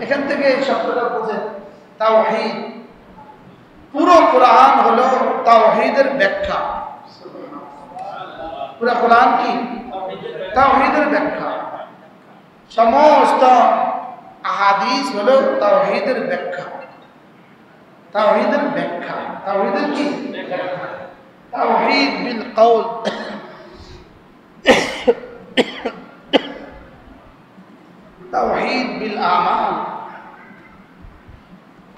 এখান থেকে এই শব্দটা বোঝেন তাওহীদ। পুরো কোরআন হলো তাওহীদের ব্যাখ্যা। পুরো কোরআন কি তাওহীদের ব্যাখ্যা। সমস্ত আহাদিস হলো তাওহীদের ব্যাখ্যা। তাওহীদের ব্যাখ্যা, তাওহীদের কি তাওহীদ বিল কওল, তাওহীদ বিল আমাল।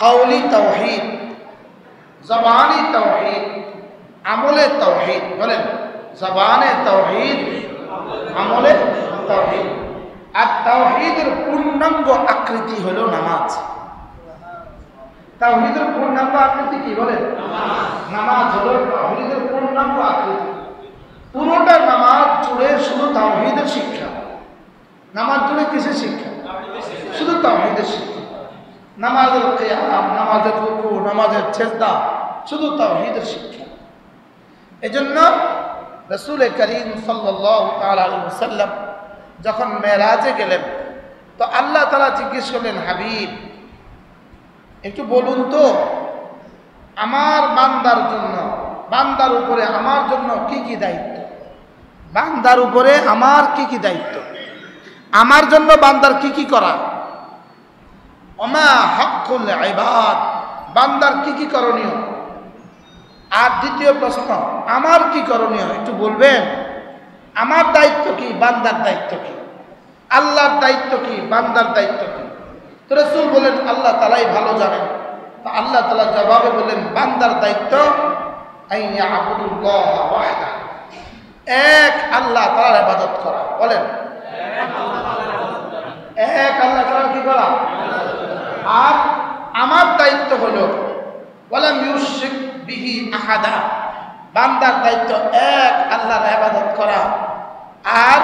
কওলি তাওহীদ, জবানি তাওহীদ, আমলে তাওহীদ। বলেন জবানে তাওহীদ, আমলে তাওহীদ। আর তাওহীদের পূর্ণাঙ্গ আকৃতি হলো নামাজ। তাওহীদের পূর্ণাঙ্গ আকৃতি কি বলেন? নামাজ হলো তাওহীদের পূর্ণাঙ্গ আকৃতি। পুরোটা নামাজ জুড়ে শুধু তাওহীদের শিক্ষা। নামাজ জুড়ে কিসের শিক্ষা? শুধু তাওহীদের শিক্ষা। নামাজের কিয়াম, নামাজের রুকু, নামাজের সিজদা, শুধু তাওহীদের শিক্ষা। এজন্য রাসূল করিম সাল্লাল্লাহু তাআলা আলাইহি ওয়াসাল্লাম যখন মেরাজে গেলেন তো আল্লাহ তাআলা জিজ্ঞেস করলেন, হাবিব একটু বলুন তো আমার বান্দার জন্য, বান্দার উপরে আমার জন্য কি কি দায়িত্ব? বান্দার উপরে আমার কি কি দায়িত্ব? আমার জন্য বান্দার কি কি করা? ওমা হকুল ইবাদ, বান্দার কি কি করণীয়? আর দ্বিতীয় প্রশ্ন, আমার কি করণীয় একটু বলবেন? আমার দায়িত্ব কি, বান্দার দায়িত্ব কি? আল্লাহর দায়িত্ব কি, বান্দার দায়িত্ব কি? তো রাসূল বলেন আল্লাহ তাআলাই ভালো জানেন। তো আল্লাহ তাআলা জবাবে বলেন, বান্দার দায়িত্ব আইয়া আবুদুল্লাহ ওয়াহদা, এক আল্লাহ তাআলার ইবাদত করা। বলেন এক আল্লাহ তাআলার কি করা? আর আমার দায়িত্ব হলো ওয়ালাম ইউশরিক বিহি আহাদা, বান্দার দায়িত্ব এক আল্লাহর ইবাদত করা আর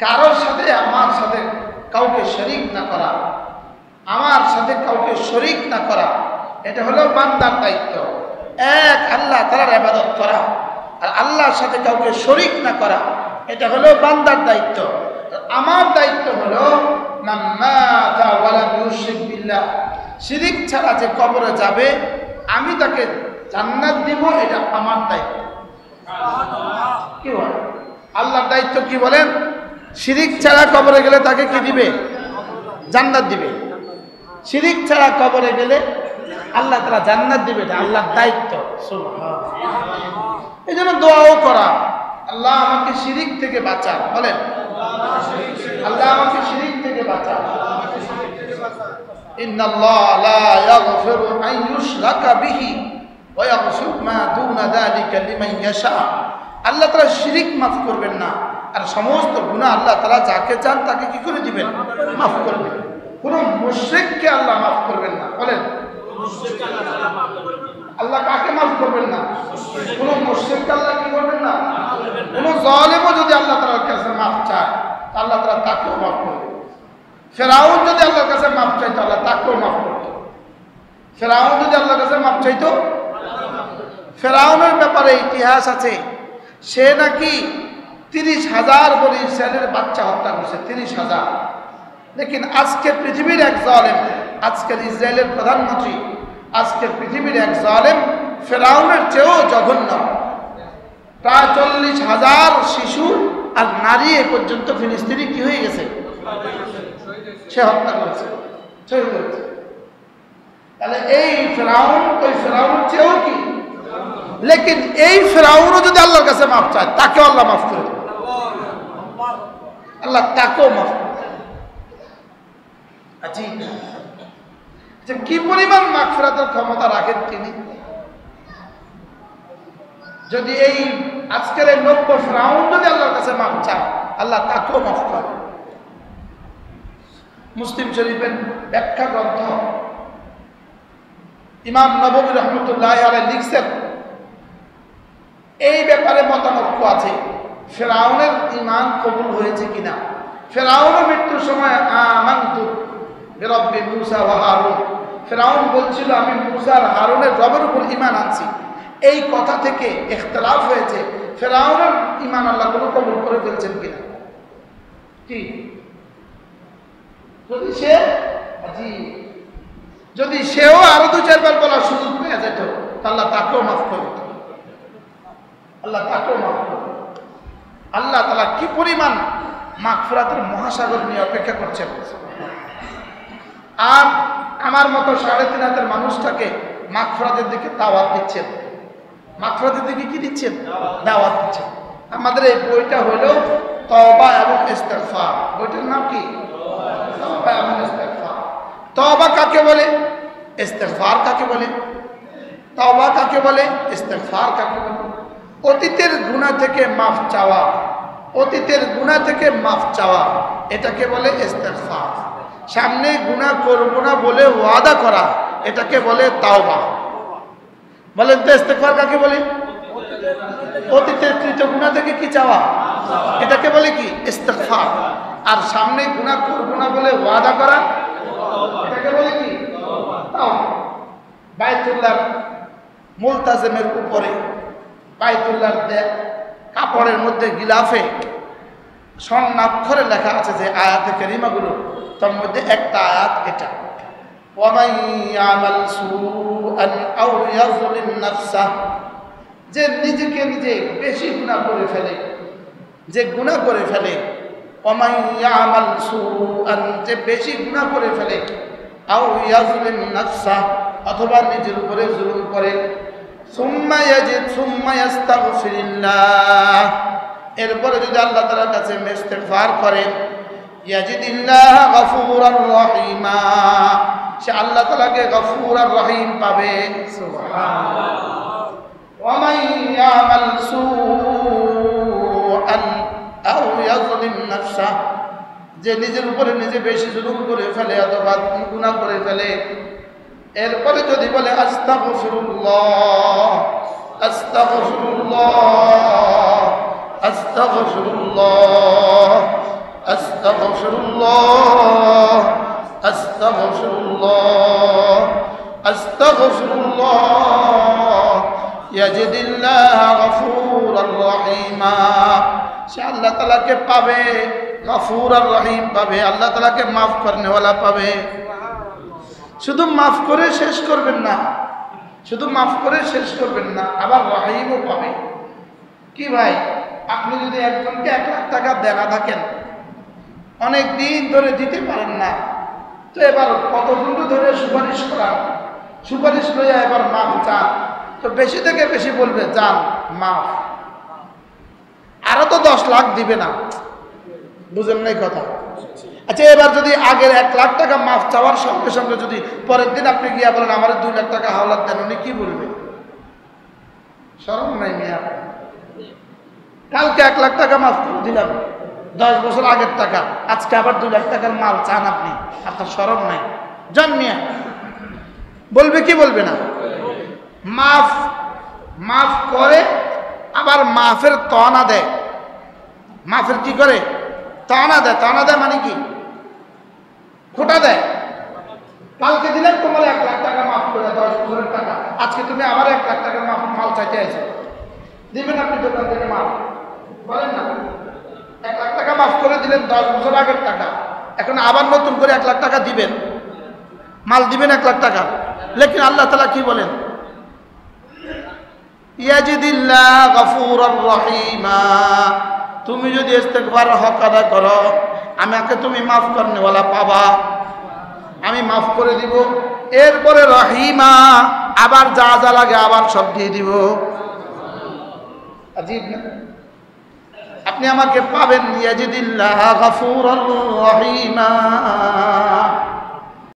কারোর সাথে আমার সাথে কাউকে শরীক না করা। আমার সাথে কাউকে শরীক না করা, এটা হলো বান্দার দায়িত্ব। এক আল্লাহ তাআলার ইবাদত করা আর আল্লাহর সাথে কাউকে শরীক না করা, এটা হলো বান্দার দায়িত্ব। আমার দায়িত্ব হলো মান মাতা ওয়ালাম ইউশরিক বিল্লাহ, শিরিক ছাড়া যে কবরে যাবে আমি তাকে জান্নাত দিব, এটা আমার দায়িত্ব। কি বলেন? আল্লাহর দায়িত্ব কি বলেন? শিরিক ছাড়া কবরে গেলে তাকে কি দিবে? জান্নাত দিবে। শিরিক ছাড়া কবরে গেলে আল্লাহ তাআলা জান্নাত দিবে, এটা আল্লাহর দায়িত্ব। সুবহানাল্লাহ। এই জন্য দোয়াও করা, আল্লাহ আমাকে শিরিক থেকে বাঁচান। বলেন আল্লাহ আমাকে শিরিক থেকে বাঁচান। ইন্নাল্লাহ লা ইয়াগফিরু আন ইউশরাকা বিহি ওয়া ইয়াগফিরু মা দুনা যালিকা লিমান ইয়াশা। আল্লাহ তাআলা শিরিক মাফ করবেন না, আর সমস্ত গুনাহ আল্লাহ তাআলা যাকে চান তাকে কি করে দিবেন? মাফ করবেন। কোন মুশরিককে আল্লাহ মাফ করবেন না। বলেন আল্লাহ কাকে মাফ করবেন না? কোন মুশরিককে আল্লাহ কি করবেন না? কোন জালেমও যদি আল্লাহ তাআলার কাছে মাফ চায় আল্লাহ তাআলা তাকেও মাফ করবেন। ফেরাউন যদি আল্লাহর কাছে মাফ চাইতো আল্লাহ তাকেও মাফ করত। ফেরাউন যদি আল্লাহর কাছে মাফ চাইতো, ফেরাউনের ব্যাপারে ইতিহাস আছে, সে নাকি 30,000 বনি ইসরায়েলের বাচ্চা হত্যা করছে। 30,000। লেকিন আজকে পৃথিবীর এক জালেম, আজকের ইসরায়েলের প্রধানমন্ত্রী, আজকের পৃথিবীর এক জালেম ফেরাউনের চেয়েও জঘন্য। প্রায় 40,000 শিশু আর নারী এ পর্যন্ত ফিলিস্তিনি কি হয়ে গেছে? সে হত্যা করেছে, শহীদ হয়েছে। তাহলে এই ফেরাউন ওই ফেরাউনের চেয়েও কি? লেকিন এই ফেরাউনও যদি আল্লাহর কাছে মাফ চায় তাকেও আল্লাহ মাফ করে দেবে। আল্লাহ তাকেও মাফ করে দেবে। আচ্ছা, কি পরিমাণ মাগফিরাতের ক্ষমতা রাখেন তিনি? যদি এই আজকের এই 90 ফেরাউন যদি আল্লাহর কাছে মাফ চায় আল্লাহ তাকেও মাফ করে। মুসলিম শরীফের ব্যাখ্যা গ্রন্থ ইমাম নববী রহমতুল্লাহ আলাইহি লিখছেন, এই ব্যাপারে মতানৈক্য আছে ফেরাউনের ঈমান কবুল হয়েছে কিনা। ফেরাউনের মৃত্যুর সময় আমানতু বিরব্বি মূসা ওয়া হারুন, ফেরাউন বলছিল আমি মূসা আর হারুনের রবের উপর ঈমান আনছি। এই কথা থেকে ইখতিলাফ হয়েছে ফেরাউনের ঈমান আল্লাহ কবুল করে ফেলছেন কিনা। কি যদি সে যদি সেও আরো 2-4 বার বলার সুযোগ পেয়ে যেত, আল্লাহ তাকেও মাফ করে দিত। আল্লাহ তাকেও মাফ করে। আল্লাহ তাআলা কি পরিমাণ মাগফিরাতের মহাসাগর নিয়ে অপেক্ষা করছেন। আর আমার মতো 3.5 হাতের মানুষটাকে মাগফিরাতের দিকে দাওয়াত দিচ্ছেন। মাগফিরাতের দিকে কি দিচ্ছেন? দাওয়াত দিচ্ছেন। আমাদের এই বইটা হলো তওবা এবং ইস্তেগফার। বইটার নাম কি? তওবা এবং ইস্তেগফার। তওবা কাকে বলে? ইস্তেগফার কাকে বলে? তওবা কাকে বলে? ইস্তেগফার কাকে বলে? অতীতের গুনাহ থেকে মাফ চাওয়া, অতীতের গুনাহ থেকে মাফ চাওয়া, এটাকে বলে ইস্তেগফার। সামনে গুনাহ করব না বলে ওয়াদা করা, এটাকে বলে তাওবা। বলেন তো ইস্তেগফার কাকে বলে? অতীতের কৃত গুনাহ থেকে কি চাওয়া, এটাকে বলে কি? ইস্তেগফার। আর সামনে গুনাহ করব না বলে ওয়াদা করা, এটাকে বলে কি? তাওবা। বাইতুল্লাহর মুলতাজিমের উপরে, বাইতুল্লাহর কাপড়ের মধ্যে গিলাফে স্বর্ণাক্ষরে লেখা আছে যে আয়াতে কারিমাগুলো, তার মধ্যে একটা আয়াত এটা, ওয়ামান ইয়ামাল সুআন আও ইয়াজলিম নাফসা, যে নিজেকে নিজে বেশি গুনাহ করে ফেলে, যে গুনাহ করে ফেলে, ওয়ামান ইয়ামাল সুআন, যে বেশি গুনাহ করে ফেলে, আও ইয়াজলিম নাফসা, অথবা নিজের উপরে জুলুম করে, সুম্মা ইয়াজিদ সুম্মা ইস্তাগফিরুল্লাহ, এরপরে যদি আল্লাহ তাআলার কাছে ইস্তেগফার করে, ইয়াজিদিল্লাহ গফুরার রহিমা, সে আল্লাহ তাআলাকে গফুর আর রহিম পাবে। সুবহানাল্লাহ। ওয়া মান ইয়ামাল সুআন আও ইয়াজলিম নাফসা, যে নিজের উপরে নিজে বেশি জুলুম করে ফেলে অথবা গুনাহ করে ফেলে, এরপরে যদি বলে আস্তাগফিরুল্লাহ আস্তাগফিরুল্লাহ আস্তাগফিরুল্লাহ আস্তাগফিরুল্লাহ আস্তাগফিরুল্লাহ আস্তাগফিরুল্লাহ ইয়াজিদিল্লাহ গফুরার রহিমা, সে আল্লাহ তাআলাকে পাবে, গফুর আর রহিম পাবে, আল্লাহ তাআলাকে মাফ করনেওয়ালা পাবে। শুধু মাফ করে শেষ করবেন না, শুধু মাফ করে শেষ করবেন না, আবার রহিমও পাবে। কি ভাই, আপনি যদি একজনকে 1 লাখ টাকা দেনা থাকেন, অনেক দিন ধরে দিতে পারেন না, তো এবার কতদিন ধরে সুপারিশ করান, সুপারিশ লইয়া এবার মাফ চান, তো বেশি থেকে বেশি বলবে যান মাফ, আরো তো 10 লাখ দিবে না। বুঝেন নাই কথা? আচ্ছা, এবার যদি আগের 1 লাখ টাকা মাফ চাওয়ার সঙ্গে সঙ্গে যদি পরের দিন আপনি গিয়া বলেন আমার 2 লাখ টাকা হাওলাত দেন, উনি কি বলবে? শরম নাই মিয়া? কালকে 1 লাখ টাকা মাফ করে দিলাম, 10 বছর আগের টাকা, আজকে আবার 2 লাখ টাকার মাল চান আপনি, আপনার শরম নাই? জান মিয়া, বলবে কি বলবে না? মাফ মাফ করে আবার মাফের তনা দেয়। মাফের কি করে? তনা দেয়। তনা দেয় মানে কি? খোটা দেয়। কালকে দিলেন তোমার 1 লাখ টাকা মাফ করে, 10 বছরের টাকা, আজকে তুমি আবার 1 লাখ টাকার মাল চাইতে আছো, দিবেন আপনি দোকান থেকে মাফ? বলেন না। 1 লাখ টাকা মাফ করে দিলেন 10 বছর আগের টাকা, এখন আবার নতুন করে 1 লাখ টাকা দিবেন, মাল দিবেন 1 লাখ টাকা। লেকিন আল্লাহ তাআলা কি বলেন? ইয়াজিদিল্লাহ গফুরার রহিমা, তুমি যদি ইস্তেগফার হক আদা করো, আমাকে তুমি মাফ করনেওয়ালা পাবা, আমি মাফ করে দিব। এরপরে রহিমা, আবার যা যা লাগে আবার সব দিয়ে দিব। আজীব না? আপনি আমাকে পাবেন ইয়াজিদিল্লাহ গফুরার রহিমা।